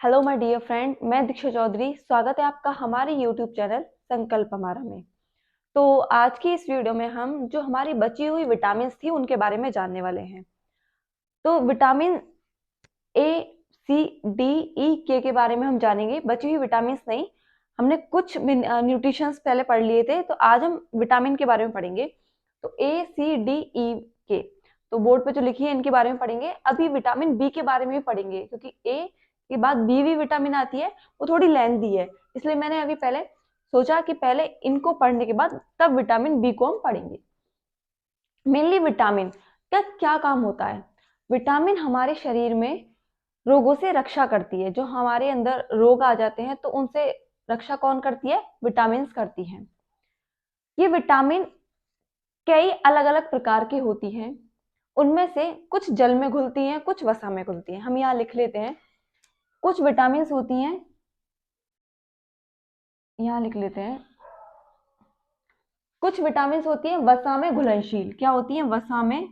Hello my dear friend, मैं दीक्षा चौधरी। स्वागत है आपका हमारे यूट्यूब चैनल संकल्प हमारा में। तो आज की इस वीडियो में हम जो हमारी बची हुई विटामिन थी उनके बारे में जानने वाले हैं। तो विटामिन ए, सी, डी, ई, के बारे में हम जानेंगे। बची हुई विटामिन नहीं, हमने कुछ न्यूट्रिशंस पहले पढ़ लिए थे, तो आज हम विटामिन के बारे में पढ़ेंगे। तो ए, सी, डी, ई, के तो बोर्ड पे जो लिखी है इनके बारे में पढ़ेंगे। अभी विटामिन बी के बारे में भी पढ़ेंगे, क्योंकि ए के बाद बी भी विटामिन आती है, वो थोड़ी लेंथी है, इसलिए मैंने अभी पहले सोचा कि पहले इनको पढ़ने के बाद तब विटामिन बी को हम पढ़ेंगे। मेनली विटामिन का क्या काम होता है? विटामिन हमारे शरीर में रोगों से रक्षा करती है। जो हमारे अंदर रोग आ जाते हैं तो उनसे रक्षा कौन करती है? विटामिन करती है। ये विटामिन कई अलग अलग प्रकार की होती हैं। उनमें से कुछ जल में घुलती हैं, कुछ वसा में घुलती हैं। हम यहाँ लिख लेते हैं, कुछ विटामिन होती हैं, यहाँ लिख लेते हैं, कुछ विटामिन होती हैं वसा में घुलनशील। क्या होती हैं? वसा में।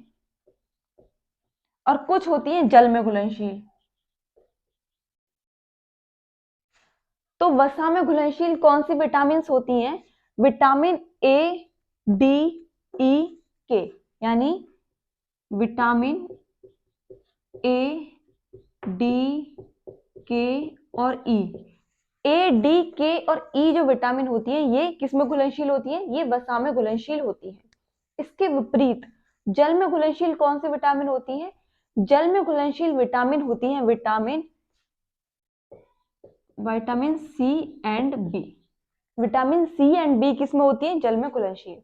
और कुछ होती हैं जल में घुलनशील। तो वसा में घुलनशील कौन सी विटामिन होती हैं? विटामिन ए, डी, ई, के। यानी विटामिन ए, डी, के और ई। ए, डी, के और ई जो विटामिन होती है ये किस में घुलनशील होती है? ये वसा में घुलनशील होती है। इसके विपरीत जल में घुलनशील कौन सी विटामिन होती है? जल में घुलनशील विटामिन होती है vitamin C and B. Vitamin C and B किस में होती है? जल में घुलनशील।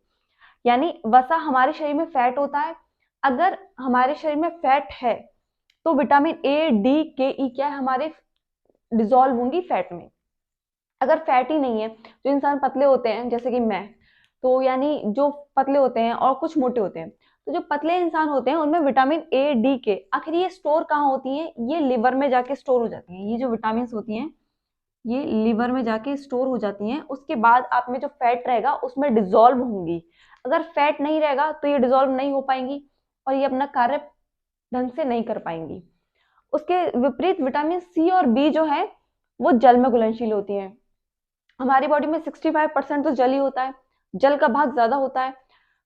यानी वसा हमारे शरीर में फैट होता है। अगर हमारे शरीर में फैट है तो विटामिन ए, डी, के, ई क्या है? हमारे डिजोल्व होंगी फैट में। अगर फैट ही नहीं है, जो इंसान पतले होते हैं जैसे कि मैं, तो यानी जो पतले होते हैं और कुछ मोटे होते हैं, तो जो पतले इंसान होते हैं उनमें विटामिन ए, डी, के आखिर ये स्टोर कहाँ होती हैं? ये लिवर में जाके स्टोर हो जाती हैं। ये जो विटामिन होती हैं ये लिवर में जाके स्टोर हो जाती हैं। उसके बाद आप में जो फैट रहेगा उसमें डिजोल्व होंगी। अगर फैट नहीं रहेगा तो ये डिजोल्व नहीं हो पाएंगी और ये अपना कार्य ढंग से नहीं कर पाएंगी। उसके विपरीत विटामिन सी और बी जो है वो जल में घुलनशील होती हैं। हमारी बॉडी में 65% तो जल ही होता है, जल का भाग ज्यादा होता है।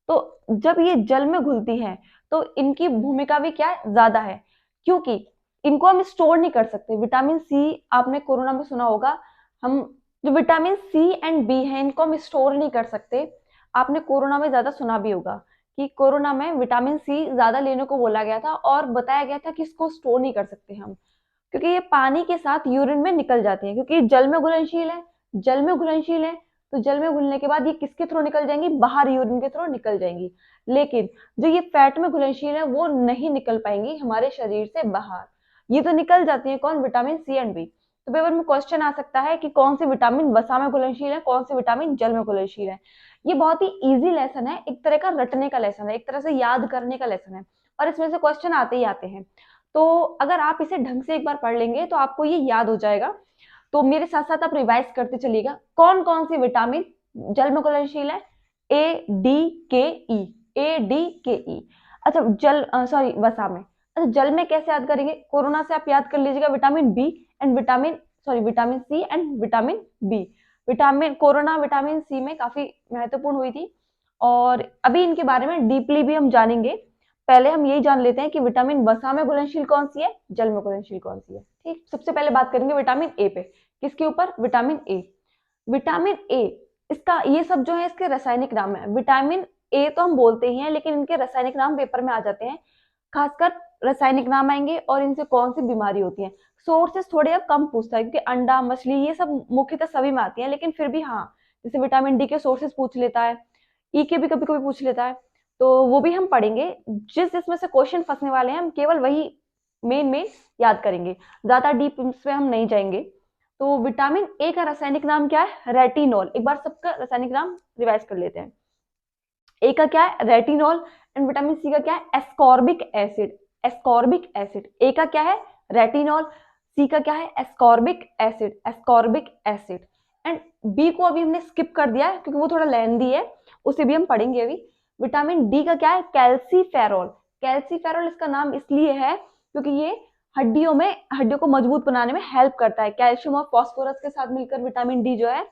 तो जब ये जल में घुलती है तो इनकी भूमिका भी क्या है? ज्यादा है, क्योंकि इनको हम स्टोर नहीं कर सकते। विटामिन सी आपने कोरोना में सुना होगा, हम जो विटामिन सी एंड बी है इनको हम स्टोर नहीं कर सकते। आपने कोरोना में ज्यादा सुना भी होगा कि कोरोना में विटामिन सी ज्यादा लेने को बोला गया था और बताया गया था कि इसको स्टोर नहीं कर सकते हम, क्योंकि ये पानी के साथ यूरिन में निकल जाते हैं। क्योंकि जल में घुलनशील है, जल में घुलनशील है, तो जल में घुलने के बाद ये किसके थ्रू निकल जाएंगी? बाहर यूरिन के थ्रू निकल जाएंगी। लेकिन जो ये फैट में घुलनशील है वो नहीं निकल पाएंगी हमारे शरीर से बाहर। ये तो निकल जाती है। कौन? Vitamin C and B. तो पेपर में क्वेश्चन आ सकता है कि कौन सी विटामिन वसा में घुलनशील है, कौन सी विटामिन जल में घुलनशील है। ये बहुत ही इजी लेसन है, एक तरह का रटने का लेसन है, एक तरह से याद करने का लेसन है, और इसमें से क्वेश्चन आते ही आते हैं। तो अगर आप इसे ढंग से एक बार पढ़ लेंगे तो आपको ये याद हो जाएगा। तो मेरे साथ साथ आप रिवाइज करते चलिएगा। कौन कौन सी विटामिन जल में घुलनशील है? ए, डी, के, ई। ए, डी, के, ई। अच्छा, जल सॉरी वसा में। अच्छा, जल में कैसे याद करेंगे? कोरोना से आप याद कर लीजिएगा vitamin B and vitamin C and vitamin B. Vitamin corona vitamin C में काफी महत्वपूर्ण हुई थी, और अभी इनके बारे में डीपली भी हम जानेंगे। पहले हम यही जान लेते हैं कि विटामिन वसा में घुलनशील कौन सी है, जल में घुलनशील कौन सी है। ठीक, सबसे पहले बात करेंगे विटामिन ए पे। किसके ऊपर? Vitamin A. विटामिन ए, इसका ये सब जो है इसके रासायनिक नाम है। विटामिन ए तो हम बोलते ही हैं, लेकिन इनके रासायनिक नाम पेपर में आ जाते हैं। खासकर रासायनिक नाम आएंगे और इनसे कौन सी बीमारी होती है। सोर्सेस थोड़े अब कम पूछता है, क्योंकि अंडा, मछली ये सब मुख्यतः सभी में आती है, लेकिन फिर भी हाँ, जैसे विटामिन डी के सोर्सेस पूछ लेता है, ई के भी कभी कभी पूछ लेता है, तो वो भी हम पढ़ेंगे। जिसमें से क्वेश्चन फंसने वाले हैं हम केवल वही मेन याद करेंगे, ज्यादा डीप इसमें हम नहीं जाएंगे। तो विटामिन ए का रासायनिक नाम क्या है? रेटिनॉल। एक बार सबका रासायनिक नाम रिवाइज कर लेते हैं। ए का क्या है? रेटिनॉल। एंड विटामिन सी का क्या है? Ascorbic acid. Ascorbic acid. A का क्या है? रेटिनॉल। सी का क्या है? Ascorbic acid. Ascorbic acid. And B को अभी हमने स्किप कर दिया है क्योंकि वो थोड़ा लेंथी है, उसे भी हम पढ़ेंगे अभी। विटामिन डी का क्या है? कैल्सीफेरॉल। कैल्सीफेरॉल इसका नाम इसलिए है क्योंकि ये हड्डियों को मजबूत बनाने में हेल्प करता है। कैल्शियम और फास्फोरस के साथ मिलकर विटामिन डी जो है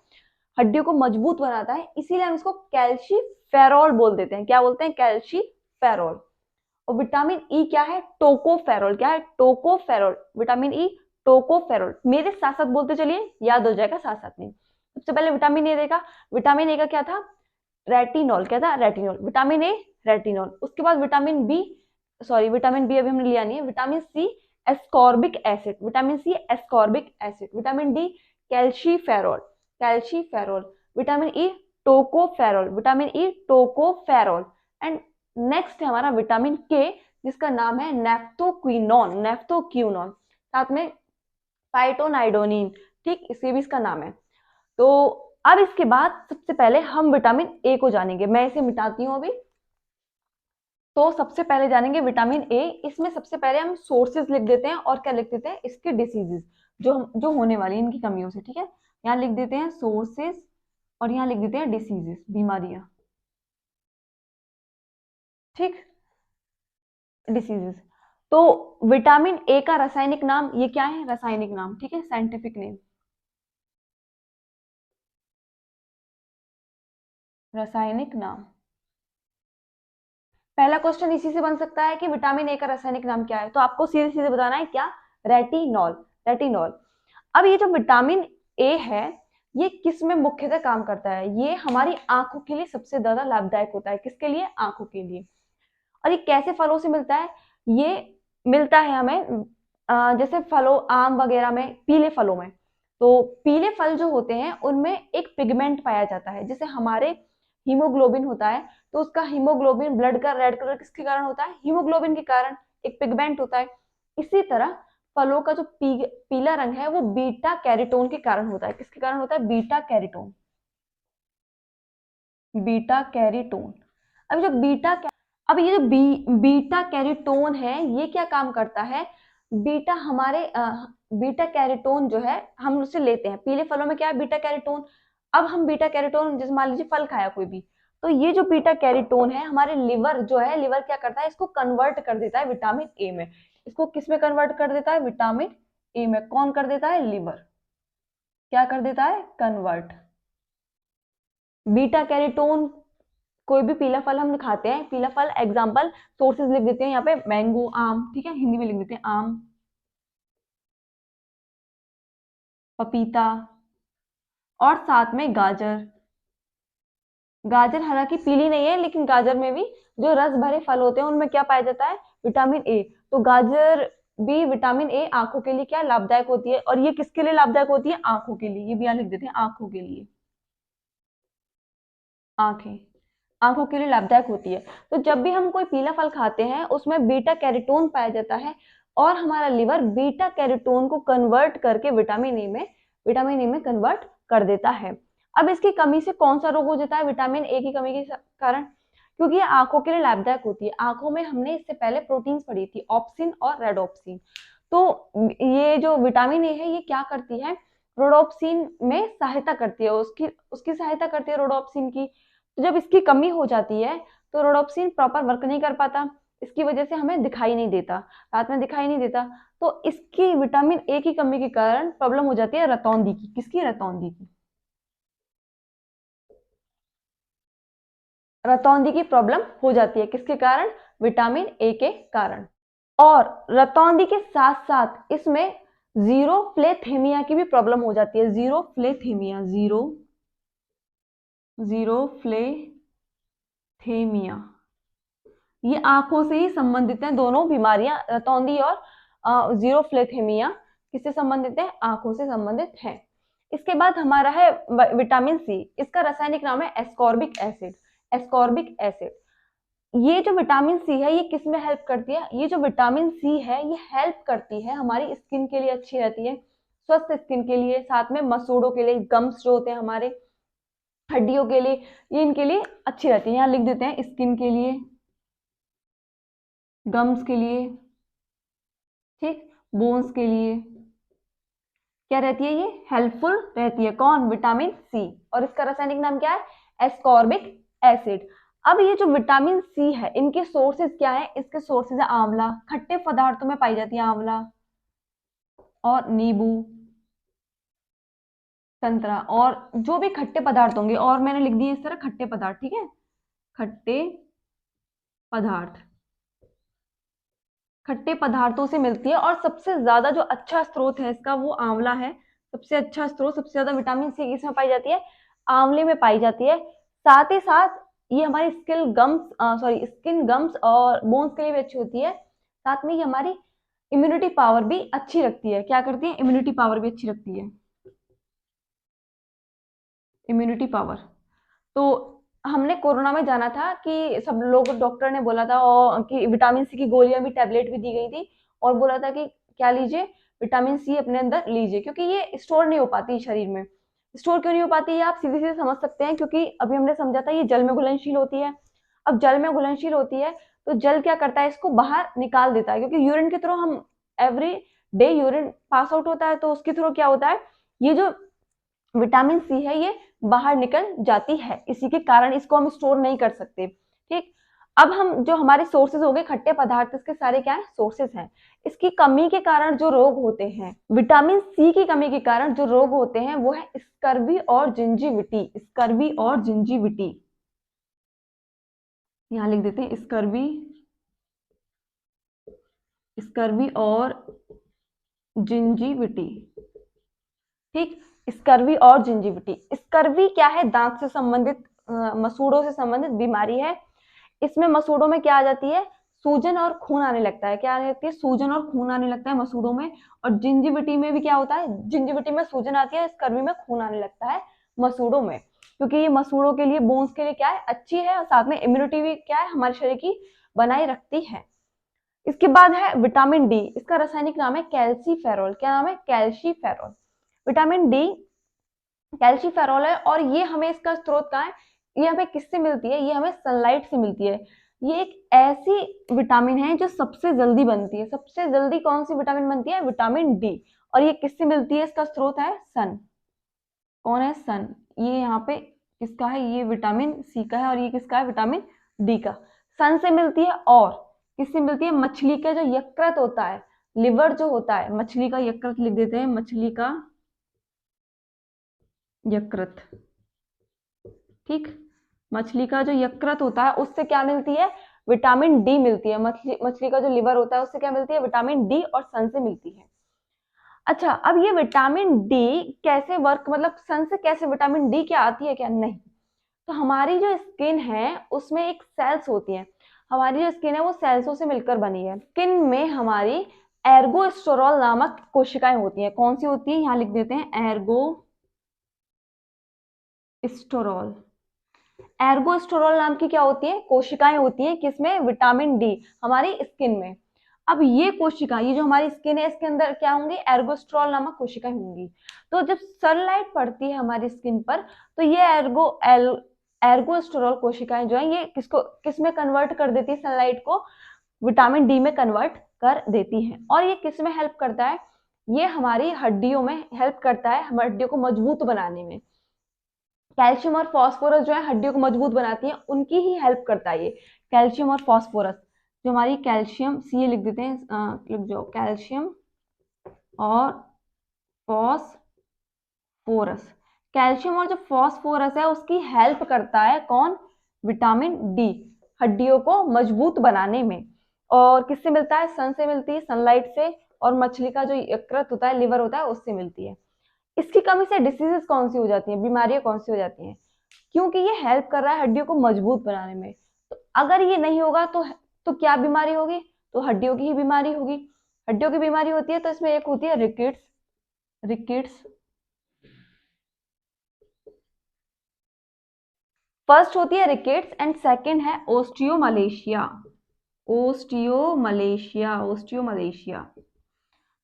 हड्डियों को मजबूत बनाता है, इसीलिए हम इसको कैल्शीफेरॉल बोल देते हैं। क्या बोलते हैं? कैल्शीफेरॉल। और विटामिन ई क्या है? टोकोफेरॉल। क्या है? टोकोफेरॉल। Vitamin E tocopherol. मेरे साथ साथ बोलते चलिए, याद हो जाएगा साथ साथ में। सबसे पहले विटामिन ए देखा। विटामिन ए का क्या था? रेटिनॉल। क्या था? रेटिनॉल। Vitamin A retinol. उसके बाद vitamin B, sorry vitamin B अभी हमने लिया नहीं है। Vitamin C ascorbic acid. Vitamin C ascorbic acid. Vitamin D calciferol. Calciferol. Vitamin E tocopherol. Vitamin E tocopherol. And next है हमारा विटामिन के, जिसका नाम है नेफ्थोक्विनोन। नेफ्थोक्विनोन। साथ में फाइटोनाइडोनिन। ठीक, इसी भी इसका नाम है। तो अब इसके बाद सबसे पहले हम विटामिन ए को जानेंगे। मैं इसे मिटाती हूँ अभी। तो सबसे पहले जानेंगे विटामिन ए। इसमें सबसे पहले हम सोर्सेज लिख देते हैं और क्या लिख देते हैं? इसके डिसीजेज जो होने वाली इनकी कमियों से। ठीक है, यहाँ लिख देते हैं सोर्सेज और यहाँ लिख देते हैं डिसीजेस, बीमारियां। ठीक, डिसीजेस। तो विटामिन ए का रासायनिक नाम ये क्या है? रासायनिक नाम, ठीक है, साइंटिफिक नेम, रासायनिक नाम। पहला क्वेश्चन इसी से बन सकता है कि विटामिन ए का रासायनिक नाम क्या है, तो आपको सीधे सीधे बताना है क्या? रेटिनॉल। रेटिनॉल। अब ये जो विटामिन ए है ये किस में मुख्यतः काम करता है? ये हमारी आंखों के लिए सबसे ज्यादा लाभदायक होता है। किसके लिए? आंखों के लिए। और ये कैसे फलों से मिलता है? ये मिलता है हमें जैसे फलों, आम वगैरह में, पीले फलों में। तो पीले फल जो होते हैं उनमें एक पिगमेंट पाया जाता है, जैसे हमारे हीमोग्लोबिन होता है, तो उसका हीमोग्लोबिन ब्लड का रेड कलर किसके कारण होता है? हीमोग्लोबिन के कारण, एक पिगमेंट होता है। इसी तरह फलों का जो पीला रंग है वो बीटा कैरोटीन के कारण होता है। किसके कारण होता है? Beta carotene. Beta carotene. अब जो अब ये जो बीटा कैरोटीन है ये क्या काम करता है? बीटा कैरोटीन जो है हम उसे लेते हैं पीले फलों में। क्या है? Beta carotene. अब हम बीटा कैरोटीन, जैसे मान लीजिए फल खाया कोई भी, तो ये जो बीटा कैरोटीन है हमारे लिवर जो है, लिवर क्या करता है? इसको कन्वर्ट कर देता है विटामिन ए में। इसको किस में कन्वर्ट कर देता है? विटामिन ए में। कौन कर देता है? लिवर। क्या कर देता है? कन्वर्ट। बीटा कैरोटीन, कोई भी पीला फल हम खाते हैं, पीला फल, एग्जाम्पल सोर्सेज लिख देते हैं यहाँ पे, मैंगो, आम, ठीक है, हिंदी में लिख देते हैं आम, पपीता, और साथ में गाजर। गाजर हालांकि पीली नहीं है, लेकिन गाजर में भी जो रस भरे फल होते हैं उनमें क्या पाया जाता है? Vitamin A. तो गाजर भी, विटामिन ए आंखों के लिए क्या लाभदायक होती है? और ये किसके लिए लाभदायक होती है? आंखों के लिए। ये भी यहाँ लिख देते हैं, आंखों के लिए। आंखें, आंखों के लिए लाभदायक होती है। तो जब भी हम कोई पीला फल खाते हैं उसमें बीटा कैरोटीन पाया जाता है और हमारा लिवर बीटा कैरोटीन को कन्वर्ट करके विटामिन ए में कन्वर्ट कर देता है। अब इसकी कमी से कौन सा रोग हो जाता है? विटामिन ए की कमी के कारण, क्योंकि ये आंखों के लिए लाभदायक होती है। आंखों में हमने इससे पहले प्रोटीन्स पढ़ी थी, ऑप्सिन और रेडोप्सिन। तो ये जो विटामिन ए है ये क्या करती है? रोडोप्सिन में सहायता करती है, उसकी उसकी सहायता करती है रोडोप्सिन की। तो जब इसकी कमी हो जाती है तो रोडोप्सिन प्रॉपर वर्क नहीं कर पाता, इसकी वजह से हमें दिखाई नहीं देता, रात में दिखाई नहीं देता। तो इसकी विटामिन ए की कमी के कारण प्रॉब्लम हो जाती है रतौंधी की। किसकी? रतौंधी की। रतौंधी की प्रॉब्लम हो जाती है किसके कारण? विटामिन ए के कारण। और रतौंधी के साथ साथ इसमें जीरोफ्लेथेमिया की भी प्रॉब्लम हो जाती है। जीरोफ्लेथेमिया, जीरोफ्लेथेमिया, ये आंखों से ही संबंधित है दोनों बीमारियां, रतौंधी और जीरोफ्लेथेमिया किससे संबंधित है? आंखों से संबंधित है। इसके बाद हमारा है विटामिन सी। इसका रासायनिक नाम है एस्कॉर्बिक एसिड। Ascorbic acid. ये जो विटामिन सी है ये किस में हेल्प करती है? ये जो विटामिन सी है ये हेल्प करती है, हमारी स्किन के लिए अच्छी रहती है, स्वस्थ स्किन के लिए, साथ में मसूड़ों के लिए, गम्स जो होते हैं हमारे, हड्डियों के लिए, ये इनके लिए अच्छी रहती है। यहाँ लिख देते हैं स्किन के लिए, गम्स के लिए, ठीक, बोन्स के लिए क्या रहती है? ये हेल्पफुल रहती है। कौन? Vitamin C. और इसका रासायनिक नाम क्या है? Ascorbic acid. अब ये जो विटामिन सी है इनके सोर्सेज क्या है? इसके सोर्सेज है आंवला, खट्टे पदार्थों में पाई जाती है आंवला, और नींबू, संतरा, और जो भी खट्टे पदार्थ होंगे, और मैंने लिख दिए इस तरह खट्टे पदार्थ, ठीक है, खट्टे पदार्थ, खट्टे पदार्थों से मिलती है। और सबसे ज्यादा जो अच्छा स्रोत है इसका वो आंवला है। सबसे अच्छा स्रोत, सबसे ज्यादा विटामिन सी किसमें पाई जाती है? आंवले में पाई जाती है। साथ ही साथ ये हमारी स्किन गम्स और बोन्स के लिए भी अच्छी होती है। साथ में ये हमारी इम्यूनिटी पावर भी अच्छी रखती है। क्या करती है? इम्यूनिटी पावर भी अच्छी रखती है, इम्यूनिटी पावर। तो हमने कोरोना में जाना था कि सब लोग, डॉक्टर ने बोला था और कि विटामिन सी की गोलियां भी, टैबलेट भी दी गई थी, और बोला था कि क्या लीजिए, विटामिन सी अपने अंदर लीजिए, क्योंकि ये स्टोर नहीं हो पाती शरीर में। स्टोर क्यों नहीं हो पाती है आप सीधे सीधे समझ सकते हैं, क्योंकि अभी हमने समझा था ये जल में घुलनशील होती है। अब जल में घुलनशील होती है तो जल क्या करता है? इसको बाहर निकाल देता है, क्योंकि यूरिन के थ्रू हम every day urine pass out होता है, तो उसके थ्रू क्या होता है, ये जो विटामिन सी है ये बाहर निकल जाती है। इसी के कारण इसको हम स्टोर नहीं कर सकते। ठीक, अब हम जो हमारे सोर्सेज हो गए खट्टे पदार्थ, इसके सारे क्या है? सोर्सेज हैं। इसकी कमी के कारण जो रोग होते हैं, विटामिन सी की कमी के कारण जो रोग होते हैं वो है स्कर्वी और जिंजीविटी। स्कर्वी और जिंजीविटी, यहां लिख देते हैं स्कर्वी, स्कर्वी और जिंजीविटी। ठीक, स्कर्वी और जिंजीविटी। स्कर्वी क्या है? दांत से संबंधित, मसूड़ों से संबंधित बीमारी है। इसमें मसूड़ों में क्या आ जाती है? सूजन और खून आने लगता है। क्या आने लगती है? सूजन और खून आने लगता है मसूड़ों में। और जिंजीविटी में भी क्या होता है? जिंजीविटी में सूजन आती है, स्कर्वी में खून आने लगता है मसूड़ों में, क्योंकि ये मसूड़ों के लिए, बोन्स के लिए क्या है? अच्छी है, और साथ में इम्यूनिटी भी क्या है? हमारे शरीर की बनाए रखती है। इसके बाद है विटामिन डी। इसका रासायनिक नाम है कैल्सीफेरॉल। क्या नाम है? कैल्सीफेरॉल। विटामिन डी कैल्सीफेरॉल है, और ये हमें, इसका स्रोत कहाँ है? ये हमें किससे मिलती है? ये हमें सनलाइट से मिलती है। ये एक ऐसी विटामिन है जो सबसे जल्दी बनती है। सबसे जल्दी कौन सी विटामिन बनती है? Vitamin D. और ये किससे मिलती है? इसका स्रोत है सन। कौन है? सन। ये यहाँ पे किसका है? ये विटामिन सी का है, और ये किसका है? विटामिन डी का। सन से मिलती है, और किससे मिलती है? मछली का जो यकृत होता है, लिवर जो होता है, मछली का यकृत लिख देते हैं, मछली का यकृत। ठीक, मछली का जो यकृत होता है उससे क्या मिलती है? विटामिन डी मिलती है। मछली का जो लिवर होता है उससे क्या मिलती है? विटामिन डी और सन से मिलती है। अच्छा, अब ये विटामिन डी कैसे वर्क, मतलब सन से कैसे विटामिन डी क्या आती है क्या? नहीं। तो हमारी जो स्किन है उसमें एक सेल्स होती है। हमारी जो स्किन है वो सेल्सों से मिलकर बनी है। स्किन में हमारी एर्गोस्टेरॉल नामक कोशिकाएं होती हैं। कौन सी होती है? यहाँ लिख देते हैं, एर्गोस्टेरॉल। एर्गोस्टेरॉल नाम की क्या होती है? कोशिकाएं होती हैं। किसमें? विटामिन डी, हमारी स्किन में। अब ये कोशिका, ये जो हमारी स्किन है इसके अंदर क्या होंगी? एर्गोस्टेरॉल नामक कोशिकाएं होंगी। तो जब सनलाइट पड़ती है हमारी स्किन पर, तो ये एर्गोस्टेरॉल कोशिकाएं जो है ये किसको, किसमें कन्वर्ट कर देती है? सनलाइट को विटामिन डी में कन्वर्ट कर देती है। और ये किस में हेल्प करता है? ये हमारी हड्डियों में हेल्प करता है, हमारी हड्डियों को मजबूत बनाने में। कैल्शियम और फास्फोरस जो है हड्डियों को मजबूत बनाती है, उनकी ही हेल्प करता है ये कैल्शियम और फास्फोरस। जो हमारी कैल्शियम, सी लिख देते हैं, लिख जाओ, कैल्शियम और फास्फोरस। कैल्शियम और जो फास्फोरस है उसकी हेल्प करता है कौन? विटामिन डी, हड्डियों को मजबूत बनाने में। और किससे मिलता है? सन से मिलती है, सनलाइट से। और मछली का जो यकृत होता है, लिवर होता है, उससे मिलती है। इसकी कमी से डिसीजेस कौन सी हो जाती हैं? बीमारियां कौन सी हो जाती हैं? क्योंकि ये हेल्प कर रहा है हड्डियों को मजबूत बनाने में। तो अगर ये नहीं होगा तो क्या बीमारी होगी? तो हड्डियों की ही बीमारी होगी। हड्डियों की बीमारी होती है तो इसमें एक होती है रिकेट्स। रिकेट्स फर्स्ट होती है रिकेट्स, एंड सेकंड है ओस्टियोमलेशिया। Osteomalacia, osteomalacia.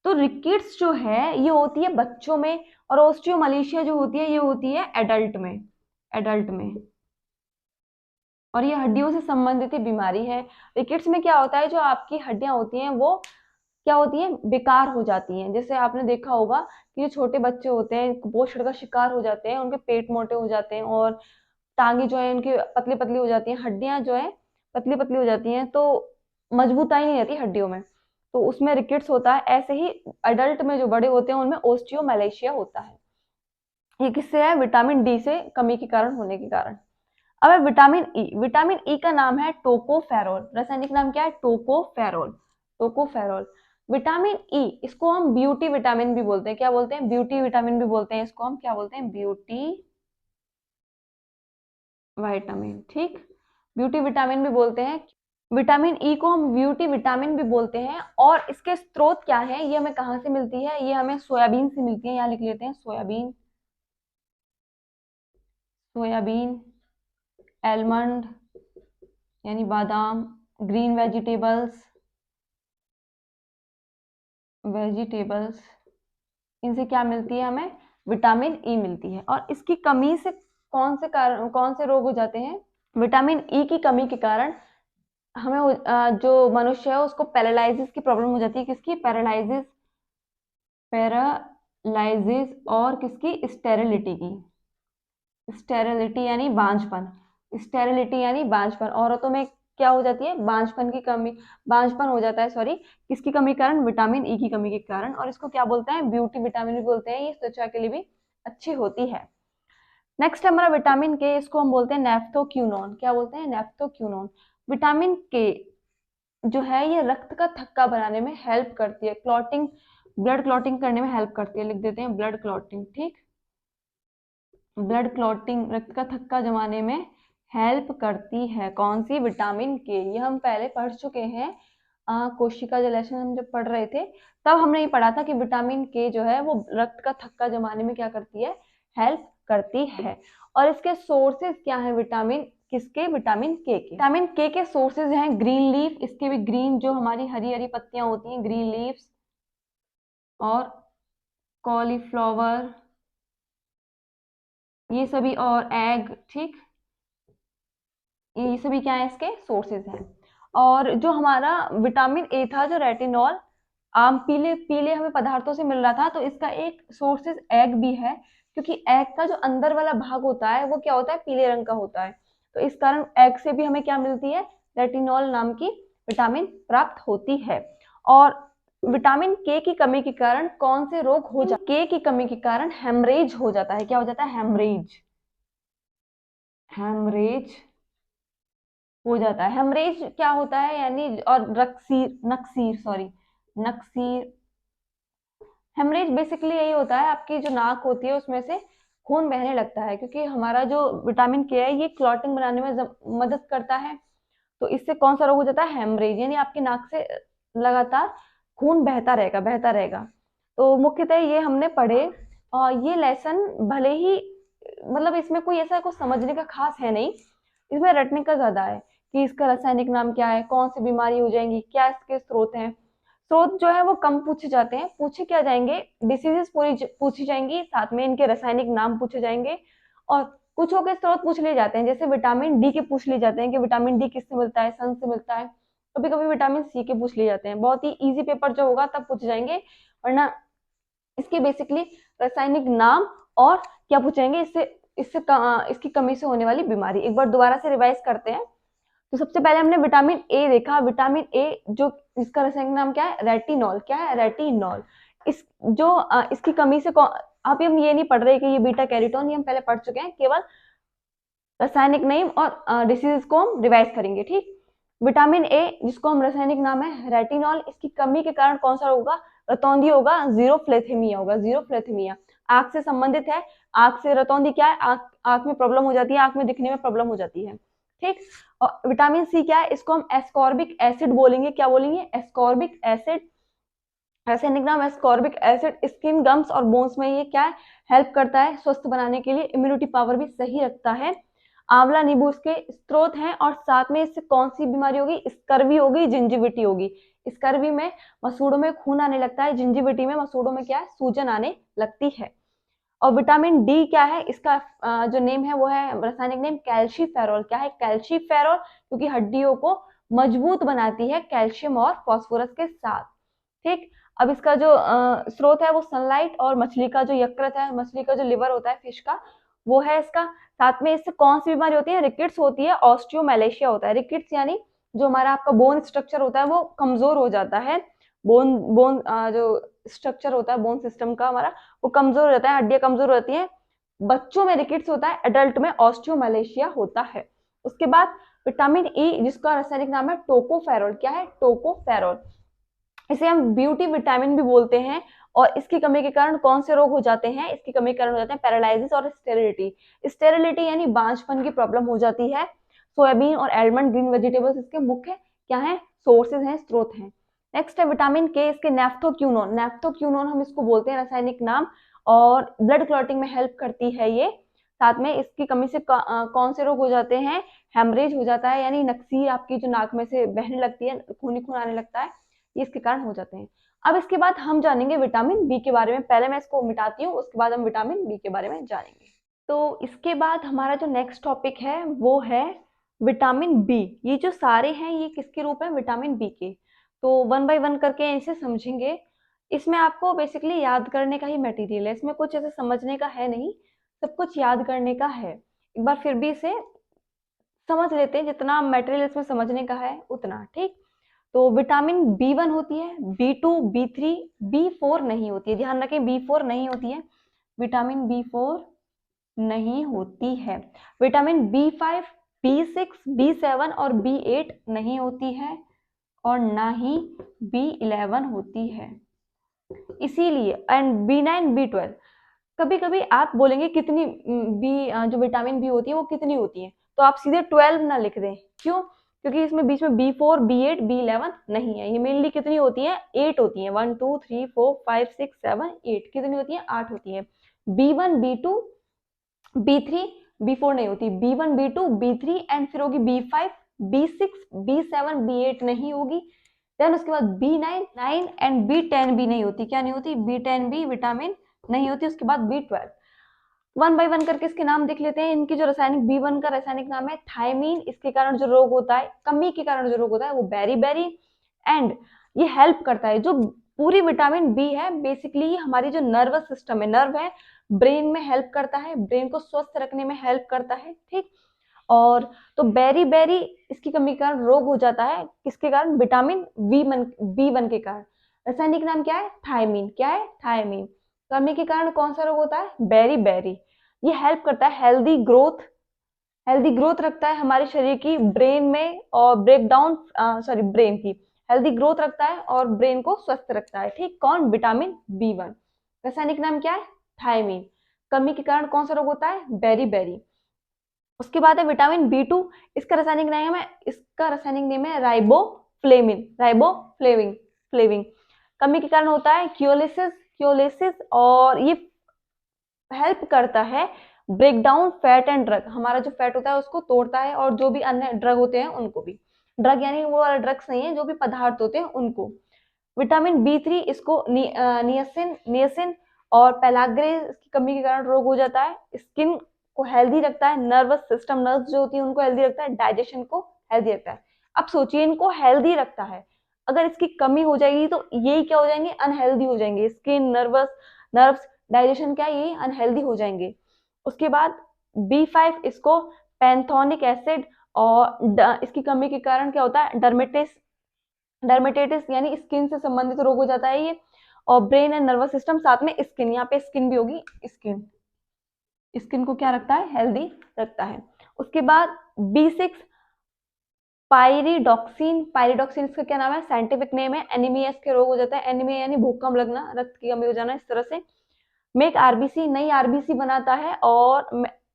तो रिकेट्स जो है ये होती है बच्चों में, और ओस्टियोमलेशिया जो होती है ये होती है एडल्ट में। एडल्ट में, और ये हड्डियों से संबंधित ही बीमारी है। रिकेट्स में क्या होता है? जो आपकी हड्डियां होती हैं वो क्या होती हैं? बेकार हो जाती हैं। जैसे आपने देखा होगा कि जो छोटे बच्चे होते हैं कुपोषण का शिकार हो जाते हैं, उनके पेट मोटे हो जाते हैं, और टांगे जो है उनकी पतली पतली हो जाती हैं, हड्डियां जो है पतली पतली हो जाती हैं, तो मजबूताई नहीं रहती हड्डियों में। तो उसमें रिकेट्स होता है। ऐसे ही अडल्ट में जो बड़े होते हैं उनमें ओस्टियोमैलेशिया होता है। ये किससे है? विटामिन डी से कमी के कारण होने के कारण। अब है विटामिन ई। विटामिन ई का नाम है टोकोफेरोल। रासायनिक नाम क्या है? टोकोफेरोल। टोकोफेरोल। विटामिन ई, इसको हम ब्यूटी विटामिन भी बोलते हैं। क्या बोलते हैं? ब्यूटी विटामिन भी बोलते हैं। इसको हम क्या बोलते हैं? Beauty vitamin. ठीक, ब्यूटी विटामिन भी बोलते हैं। विटामिन ई को हम ब्यूटी विटामिन भी बोलते हैं। और इसके स्रोत क्या है? ये हमें कहाँ से मिलती है? ये हमें सोयाबीन से मिलती है। यहाँ लिख लेते हैं सोयाबीन। सोयाबीन, एलमंड यानी बादाम, ग्रीन वेजिटेबल्स, वेजिटेबल्स, इनसे क्या मिलती है हमें? विटामिन ई मिलती है। और इसकी कमी से कौन से रोग हो जाते हैं? विटामिन ई की कमी के कारण हमें जो मनुष्य है उसको पैरालिसिस की प्रॉब्लम हो जाती है। किसकी? पैरालिसिस। पैरालिसिस और किसकी? स्टेरिलिटी की। स्टेरिलिटी यानी बांझपन। स्टेरिलिटी यानी बांझपन। औरतों में क्या हो जाती है? बांझपन की कमी, बांझपन हो जाता है, सॉरी। किसकी कमी के कारण? विटामिन ई की कमी के कारण। और इसको क्या बोलते हैं? ब्यूटी विटामिन भी बोलते हैं। ये त्वचा के लिए भी अच्छी होती है। नेक्स्ट हमारा विटामिन के, इसको हम बोलते हैं नेफ्थोक्यूनोन। क्या बोलते हैं? नेफ्थोक्यूनोन। विटामिन के जो है ये रक्त का थक्का बनाने में हेल्प करती है। क्लॉटिंग, ब्लड क्लॉटिंग करने में हेल्प करती है। लिख देते हैं ब्लड क्लॉटिंग। ठीक, ब्लड क्लॉटिंग, रक्त का थक्का जमाने में हेल्प करती है। कौन सी? विटामिन के। ये हम पहले पढ़ चुके हैं। कोशिका जो लेसन हम जब पढ़ रहे थे तब हमने ये पढ़ा था कि विटामिन के जो है वो रक्त का थक्का जमाने में क्या करती है? हेल्प करती है। और इसके सोर्सेज क्या है? विटामिन किसके? विटामिन के। विटामिन के सोर्सेज हैं ग्रीन लीफ, इसके भी ग्रीन जो हमारी हरी हरी पत्तियां होती हैं, ग्रीन लीव्स, और कॉलीफ्लावर, ये सभी, और एग। ठीक, ये सभी क्या है? इसके सोर्सेज हैं। और जो हमारा विटामिन ए था, जो रेटिनॉल, आम पीले पीले हमें पदार्थों से मिल रहा था, तो इसका एक सोर्सेज एग भी है। क्योंकि एग का जो अंदर वाला भाग होता है वो क्या होता है? पीले रंग का होता है। तो इस कारण एग से भी हमें क्या मिलती है? रेटिनॉल नाम की विटामिन प्राप्त होती है। और विटामिन के की कमी के कारण कौन से रोग हो जाते? के की कमी के कारण हेमरेज हो जाता है। क्या हो जाता है? हेमरेज। हेमरेज हो जाता है। हेमरेज क्या होता है? यानी, और नक्सीर, नक्सीर, सॉरी, नक्सीर। हेमरेज बेसिकली यही होता है, आपकी जो नाक होती है उसमें से खून बहने लगता है। क्योंकि हमारा जो विटामिन के है ये क्लॉटिंग बनाने में मदद करता है। तो इससे कौन सा रोग हो जाता है? हेमरेज, यानी आपकी नाक से लगातार खून बहता रहेगा, बहता रहेगा। तो मुख्यतः ये हमने पढ़े। और ये लेसन भले ही, मतलब इसमें कोई ऐसा कुछ समझने का खास है नहीं, इसमें रटने का ज्यादा है कि इसका रासायनिक नाम क्या है, कौन सी बीमारी हो जाएंगी, क्या इसके स्रोत हैं। स्रोत जो है वो कम पूछे जाते हैं। पूछे क्या जाएंगे? डिसीजेस पूरी पूछी जाएंगी, साथ में इनके रासायनिक नाम पूछे जाएंगे। और कुछ के स्रोत पूछ लिए जाते हैं, जैसे विटामिन डी के पूछ लिए जाते हैं कि विटामिन डी किससे मिलता है? सन से मिलता है। कभी कभी विटामिन सी के पूछ लिए जाते हैं। बहुत ही इजी पेपर जो होगा तब पूछ जाएंगे, वरना इसके बेसिकली रासायनिक नाम और क्या पूछेंगे? इसकी कमी से होने वाली बीमारी। एक बार दोबारा से रिवाइज करते हैं। तो सबसे पहले हमने विटामिन ए देखा। विटामिन ए जो, इसका रासायनिक नाम क्या है? रेटिनॉल। क्या है? रेटिनॉल। इसकी कमी से आप हम ये नहीं पढ़ रहे कि ये बीटा कैरोटीन, ये हम पहले पढ़ चुके हैं। केवल रासायनिक नेम और डिसीज को हम रिवाइज करेंगे। ठीक, विटामिन ए जिसको हम रासायनिक नाम है रेटिनॉल, इसकी कमी के कारण कौन सा होगा? रतौंधी होगा, जीरोफ्लेथेमिया होगा। जीरोफ्लेथेमिया आंख से संबंधित है। आंख से रतौंधी क्या है? आंख में प्रॉब्लम हो जाती है, आंख में दिखने में प्रॉब्लम हो जाती है। ठीक, और विटामिन सी क्या है? इसको हम एस्कॉर्बिक एसिड बोलेंगे। क्या बोलेंगे? Ascorbic acid. रासायनिक नाम एस्कॉर्बिक एसिड। स्किन, गम्स और बोन्स में ये क्या है? हेल्प करता है स्वस्थ बनाने के लिए। इम्यूनिटी पावर भी सही रखता है। आंवला नींबू इसके स्रोत हैं। और साथ में इससे कौन सी बीमारी होगी? स्कर्वी होगी, जिंजिविटी होगी। स्कर्वी में मसूड़ों में खून आने लगता है, जिंजिविटी में मसूड़ों में क्या है? सूजन आने लगती है। और विटामिन डी क्या है? इसका जो नेम है वो है, रासायनिक नेम कैल्शीफेरॉल। क्या है? कैल्शीफेरॉल, क्योंकि हड्डियों को मजबूत बनाती है कैल्शियम और फास्फोरस के साथ। ठीक, अब इसका जो स्रोत है वो सनलाइट और मछली का जो यकृत है, मछली का जो लिवर होता है फिश का, वो है इसका। साथ में इससे कौन सी बीमारी होती है? रिकेट्स होती है, ऑस्टियोमैलेशिया होता है। रिकेट्स यानी जो हमारा आपका बोन स्ट्रक्चर होता है वो कमजोर हो जाता है। बोन बोन जो स्ट्रक्चर होता है बोन सिस्टम का हमारा वो कमजोर हो जाता है, हड्डियां कमजोर हो जाती हैं। बच्चों में रिकेट्स होता है, एडल्ट में ऑस्टियोमलेशिया होता है। उसके बाद विटामिन ई जिसका रासायनिक नाम है टोकोफेरोल। क्या है? टोकोफेरोल। इसे हम ब्यूटी विटामिन भी बोलते हैं। और इसकी कमी के कारण कौन से रोग हो जाते हैं? इसकी कमी के कारण हो जाते हैं पैरालिसिस और स्टेरिलिटी। स्टेरिलिटी यानी बांझपन की प्रॉब्लम हो जाती है। सोयाबीन और आलमंड ग्रीन वेजिटेबल्स इसके मुख्य क्या है? सोर्सेज हैं, स्रोत हैं। नेक्स्ट है विटामिन के, इसके नेफ्थोक्यूनोन। नेफ्थोक्यूनोन हम इसको बोलते हैं रासायनिक नाम, और ब्लड क्लॉटिंग में हेल्प करती है ये। साथ में इसकी कमी से कौन से रोग हो जाते हैं? हेमरेज हो जाता है, यानी नक्सीर आपकी जो नाक में से बहने लगती है, खून ही खून आने लगता है, ये इसके कारण हो जाते हैं। अब इसके बाद हम जानेंगे विटामिन बी के बारे में। पहले मैं इसको मिटाती हूँ, उसके बाद हम विटामिन बी के बारे में जानेंगे। तो इसके बाद हमारा जो नेक्स्ट टॉपिक है वो है विटामिन बी। ये जो सारे हैं ये किसके रूप हैं? विटामिन बी के। तो वन बाय वन करके इसे समझेंगे। इसमें आपको बेसिकली याद करने का ही मटेरियल है, इसमें कुछ ऐसे समझने का है नहीं, सब कुछ याद करने का है। एक बार फिर भी इसे समझ लेते हैं, जितना मटेरियल इसमें समझने का है उतना। ठीक, तो विटामिन बी1 होती है, बी2, बी3, बी4 नहीं होती है। ध्यान रखें, बी4 नहीं होती है, विटामिन बी4 नहीं होती है। विटामिन बी5, बी6, बी7 और बी8 नहीं होती है, और ना ही बी11 होती है। इसीलिए एंड बी9, बी12, कभी कभी आप बोलेंगे कितनी बी जो विटामिन बी होती है वो कितनी होती है, तो आप सीधे 12 ना लिख दें। क्यों? क्योंकि इसमें बीच में बी4, बी8, बी11 नहीं है। ये मेनली कितनी होती है? 8 होती है। 1 2 3 4 5 6 7 8 कितनी होती है? 8 होती है। बी1, बी2, बी3, बी4 नहीं होती। बी1, बी2, बी3 एंड फिर होगी बी5, बी6, बी7, बी8 नहीं होगी। देन उसके बाद बी9 9 एंड बी10 भी नहीं होती। क्या नहीं होती? बी10 भी विटामिन नहीं होती। उसके बाद बी12। वन बाय वन करके इसके नाम देख लेते हैं। इनकी जो रासायनिक बी1 का रासायनिक नाम है थायमीन। इसके कारण जो रोग होता है, कमी के कारण जो रोग होता है वो बेरी एंड ये हेल्प करता है। जो पूरी विटामिन बी है बेसिकली हमारी जो नर्वस सिस्टम है, नर्व है, ब्रेन में हेल्प करता है, ब्रेन को स्वस्थ रखने में हेल्प करता है। ठीक, और तो बेरी इसकी कमी के कारण रोग हो जाता है। किसके कारण? विटामिन बी1 के कारण। रासायनिक नाम क्या है? थायमीन। क्या है? थायमीन। कमी के कारण कौन सा रोग होता है? बेरी। ये हेल्प करता है हेल्दी ग्रोथ रखता है हमारे शरीर की, ब्रेन में, और ब्रेन की हेल्दी ग्रोथ रखता है और ब्रेन को स्वस्थ रखता है। ठीक, कौन? Vitamin B1. रासायनिक नाम क्या है? थायमीन। कमी के कारण कौन सा रोग होता है? बेरी। उसके बाद है विटामिन बी2। इसका रासायनिक नेम है राइबोफ्लेविन। कमी के कारण होता है क्योलिसिस, और ये हेल्प करता है break down fat and drug. हमारा जो फैट होता है उसको तोड़ता है, और जो भी अन्य ड्रग होते हैं उनको भी। ड्रग यानी वो वाला ड्रग्स नहीं है, जो भी पदार्थ होते हैं उनको। विटामिन बी3 इसको नियसिन और पेलाग्रेस की कमी के कारण रोग हो जाता है। स्किन को हेल्दी रखता है, नर्वस सिस्टम, नर्व्स जो होती है उनको हेल्दी रखता है, डाइजेशन को हेल्दी रखता है। अब सोचिए, इनको हेल्दी रखता है, अगर इसकी कमी हो जाएगी तो यही क्या हो जाएंगे? अनहेल्दी हो जाएंगे। स्किन, नर्व्स, डाइजेशन क्या, ये अनहेल्दी हो जाएंगे। उसके बाद बी5 इसको पैंथोनिक एसिड, और इसकी कमी के कारण क्या होता है? डर्मेटाइटिस यानी स्किन से संबंधित रोग हो जाता है ये। और ब्रेन एंड नर्वस सिस्टम, साथ में स्किन, यहाँ पे स्किन भी होगी। स्किन को क्या रखता है? हेल्दी रखता है। उसके बाद बी6 पायरिडॉक्सिन इसका क्या नाम है? साइंटिफिक नेम है। एनीमिया इसके रोग हो जाता है। एनीमिया यानी भूख कम लगना, रक्त की कमी हो जाना, इस तरह से। मेक आरबीसी, नई आरबीसी बनाता है, और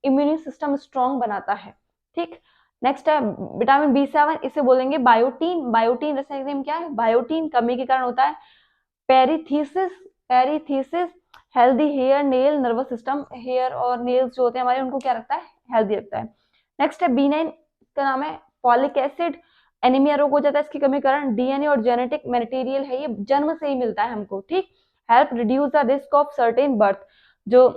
इम्यून सिस्टम स्ट्रॉन्ग बनाता है। ठीक, नेक्स्ट है विटामिन बी7, इसे बोलेंगे बायोटीन रासायनिक नेम क्या है? बायोटीन। कमी के कारण होता है पेरीथीसिस। Healthy hair, nail, nervous system, hair और नेल्स जो होते हैं हमारे उनको क्या रखता है? हेल्दी रखता है। नेक्स्ट है बी9, इसका नाम है फॉलिक एसिड। एनीमिया रोग हो जाता है इसकी कमी के कारण। डीएनए और जेनेटिक मटेरियल है, ये जन्म से ही मिलता है हमको। ठीक, help reduce the risk of certain birth, जो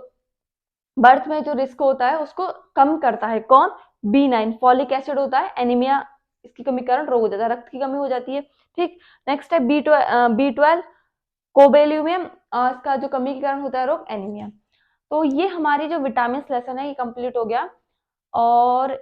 बर्थ में जो रिस्क होता है उसको कम करता है। कौन? बी9। फॉलिक एसिड होता है, एनीमिया इसकी कमी के कारण रोग हो जाता है, रक्त की कमी हो जाती है। ठीक, नेक्स्ट है बी12 कोबेल्यूमियम, इसका जो कमी के कारण होता है रोग एनीमिया। तो ये हमारी जो विटामिन लेसन है ये कंप्लीट हो गया। और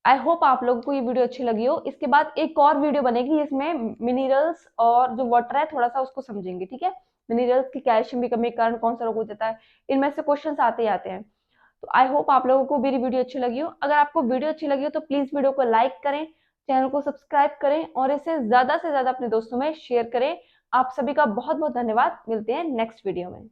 आई होप आप लोगों को ये वीडियो अच्छी लगी हो। इसके बाद एक और वीडियो बनेगी जिसमें मिनरल्स और जो वाटर है थोड़ा सा उसको समझेंगे, ठीक है। मिनरल्स की कैल्शियम की कमी के कारण कौन सा रोग हो जाता है, इनमें से क्वेश्चंस आते ही आते हैं। तो आई होप आप लोगों को मेरी वीडियो अच्छी लगी हो। अगर आपको वीडियो अच्छी लगी हो तो प्लीज वीडियो को लाइक करें, चैनल को सब्सक्राइब करें और इसे ज्यादा से ज्यादा अपने दोस्तों में शेयर करें। आप सभी का बहुत बहुत धन्यवाद। मिलते हैं नेक्स्ट वीडियो में।